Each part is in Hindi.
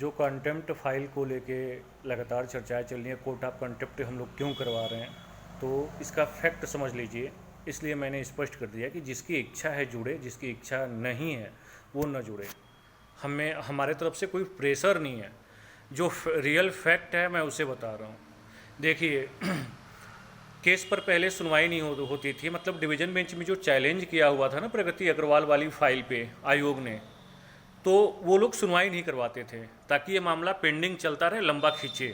जो कंटेम्प्ट फाइल को लेके लगातार चर्चाएं चल रही हैं, कोर्ट ऑफ कंटेम्प्ट हम लोग क्यों करवा रहे हैं, तो इसका फैक्ट समझ लीजिए। इसलिए मैंने स्पष्ट कर दिया कि जिसकी इच्छा है जुड़े, जिसकी इच्छा नहीं है वो न जुड़े। हमें हमारे तरफ से कोई प्रेशर नहीं है, जो रियल फैक्ट है मैं उसे बता रहा हूँ। देखिए केस पर पहले सुनवाई नहीं होती थी, मतलब डिवीज़न बेंच में जो चैलेंज किया हुआ था ना प्रगति अग्रवाल वाली फाइल पे आयोग ने, तो वो लोग सुनवाई नहीं करवाते थे ताकि ये मामला पेंडिंग चलता रहे, लंबा खींचे।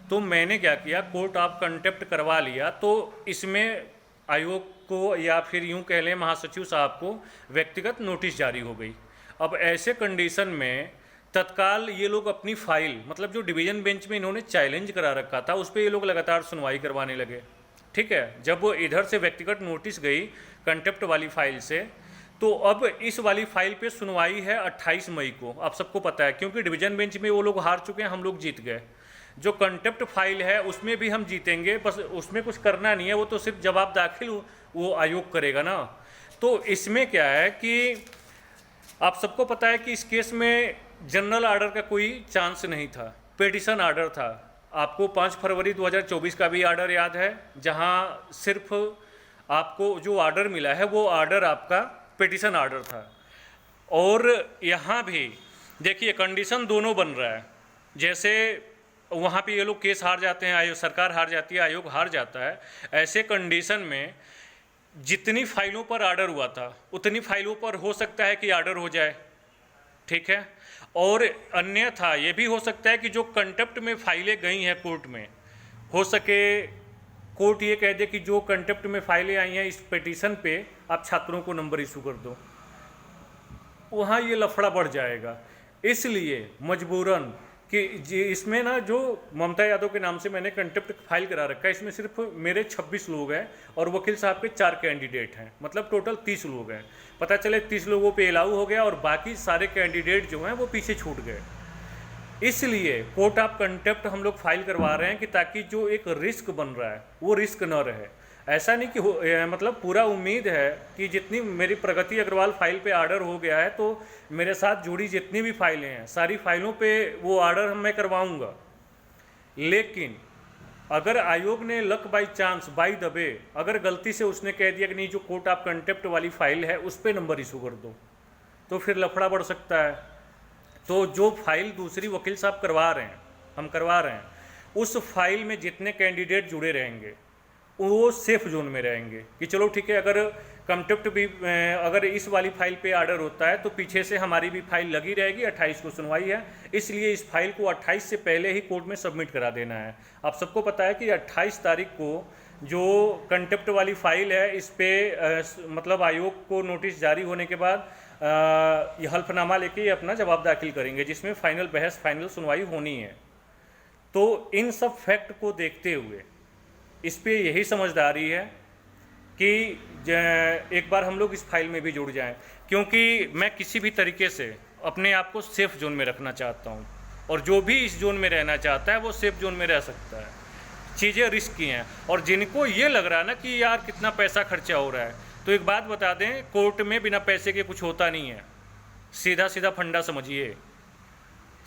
तो मैंने क्या किया, कोर्ट ऑफ कंटेम्प्ट करवा लिया। तो इसमें आयोग को या फिर यूं कह लें महासचिव साहब को व्यक्तिगत नोटिस जारी हो गई। अब ऐसे कंडीशन में तत्काल ये लोग अपनी फाइल, मतलब जो डिवीज़न बेंच में इन्होंने चैलेंज करा रखा था उस पर ये लोग लगातार सुनवाई करवाने लगे। ठीक है, जब वो इधर से व्यक्तिगत नोटिस गई कंटेम्प्ट वाली फाइल से, तो अब इस वाली फाइल पे सुनवाई है 28 मई को। आप सबको पता है, क्योंकि डिवीज़न बेंच में वो लोग हार चुके हैं, हम लोग जीत गए। जो कंटेम्प्ट फाइल है उसमें भी हम जीतेंगे, बस उसमें कुछ करना नहीं है, वो तो सिर्फ जवाब दाखिल वो आयोग करेगा ना। तो इसमें क्या है कि आप सबको पता है कि इस केस में जनरल ऑर्डर का कोई चांस नहीं था, पेटिशन ऑर्डर था। आपको 5 फरवरी 2024 का भी ऑर्डर याद है, जहां सिर्फ आपको जो ऑर्डर मिला है वो ऑर्डर आपका पेटिशन ऑर्डर था। और यहाँ भी देखिए कंडीशन दोनों बन रहा है। जैसे वहाँ पे ये लोग केस हार जाते हैं, आयोग सरकार हार जाती है, आयोग हार जाता है। ऐसे कंडीशन में जितनी फाइलों पर ऑर्डर हुआ था उतनी फाइलों पर हो सकता है कि ऑर्डर हो जाए। ठीक है, और अन्यथा ये भी हो सकता है कि जो कंटेम्प्ट में फाइलें गई हैं कोर्ट में, हो सके कोर्ट ये कह दे कि जो कंटेम्प्ट में फाइलें आई हैं इस पिटीशन पे आप छात्रों को नंबर इशू कर दो। वहाँ ये लफड़ा बढ़ जाएगा। इसलिए मजबूरन कि इसमें ना जो ममता यादव के नाम से मैंने कंटेम्प्ट फाइल करा रखा है, इसमें सिर्फ मेरे 26 लोग हैं और वकील साहब के 4 कैंडिडेट हैं, मतलब टोटल 30 लोग हैं। पता चले 30 लोगों पे अलाउ हो गया और बाकी सारे कैंडिडेट जो हैं वो पीछे छूट गए। इसलिए कोर्ट ऑफ कंटेम्प्ट हम लोग फाइल करवा रहे हैं कि ताकि जो एक रिस्क बन रहा है वो रिस्क न रहे। ऐसा नहीं कि मतलब पूरा उम्मीद है कि जितनी मेरी प्रगति अग्रवाल फाइल पे ऑर्डर हो गया है तो मेरे साथ जुड़ी जितनी भी फाइलें हैं सारी फाइलों पे वो ऑर्डर मैं करवाऊंगा। लेकिन अगर आयोग ने luck by chance by the way अगर गलती से उसने कह दिया कि नहीं जो कोर्ट ऑफ कंटेम्प्ट वाली फाइल है उस पर नंबर इशू कर दो, तो फिर लफड़ा बढ़ सकता है। तो जो फाइल दूसरी वकील साहब करवा रहे हैं, हम करवा रहे हैं, उस फाइल में जितने कैंडिडेट जुड़े रहेंगे वो सेफ जोन में रहेंगे कि चलो ठीक है, अगर कंटेम्प्ट भी अगर इस वाली फाइल पे ऑर्डर होता है तो पीछे से हमारी भी फाइल लगी रहेगी। 28 को सुनवाई है, इसलिए इस फाइल को 28 से पहले ही कोर्ट में सबमिट करा देना है। आप सबको पता है कि 28 तारीख को जो कंटेम्प्ट वाली फाइल है इस पर मतलब आयोग को नोटिस जारी होने के बाद ये हल्फनामा लेके अपना जवाब दाखिल करेंगे, जिसमें फाइनल बहस फाइनल सुनवाई होनी है। तो इन सब फैक्ट को देखते हुए इस पे यही समझदारी है कि एक बार हम लोग इस फाइल में भी जुड़ जाएं, क्योंकि मैं किसी भी तरीके से अपने आप को सेफ जोन में रखना चाहता हूं और जो भी इस जोन में रहना चाहता है वो सेफ जोन में रह सकता है। चीज़ें रिस्क की हैं और जिनको ये लग रहा है ना कि यार कितना पैसा खर्चा हो रहा है, तो एक बात बता दें, कोर्ट में बिना पैसे के कुछ होता नहीं है। सीधा सीधा फंडा समझिए।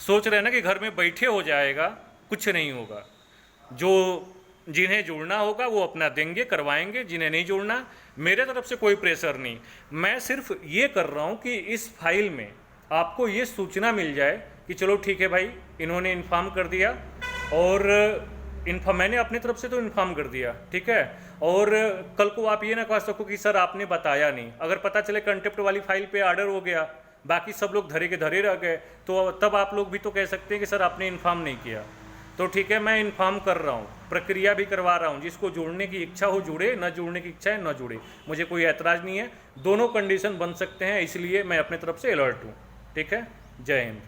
सोच रहे हैं ना कि घर में बैठे हो जाएगा, कुछ नहीं होगा। जो जिन्हें जुड़ना होगा वो अपना देंगे, करवाएंगे। जिन्हें नहीं जुड़ना, मेरे तरफ से कोई प्रेशर नहीं। मैं सिर्फ ये कर रहा हूँ कि इस फाइल में आपको ये सूचना मिल जाए कि चलो ठीक है भाई, इन्होंने इन्फॉर्म कर दिया और मैंने अपनी तरफ से तो इन्फॉर्म कर दिया, ठीक है। और कल को आप ये ना कह सको कि सर आपने बताया नहीं। अगर पता चले कंटेम्प्ट वाली फाइल पे ऑर्डर हो गया, बाकी सब लोग धरे के धरे रह गए, तो तब आप लोग भी तो कह सकते हैं कि सर आपने इन्फॉर्म नहीं किया। तो ठीक है, मैं इन्फॉर्म कर रहा हूँ, प्रक्रिया भी करवा रहा हूँ। जिसको जुड़ने की इच्छा हो जुड़े, न जुड़ने की इच्छा है न जुड़े, मुझे कोई ऐतराज़ नहीं है। दोनों कंडीशन बन सकते हैं, इसलिए मैं अपने तरफ से अलर्ट हूँ। ठीक है, जय हिंद।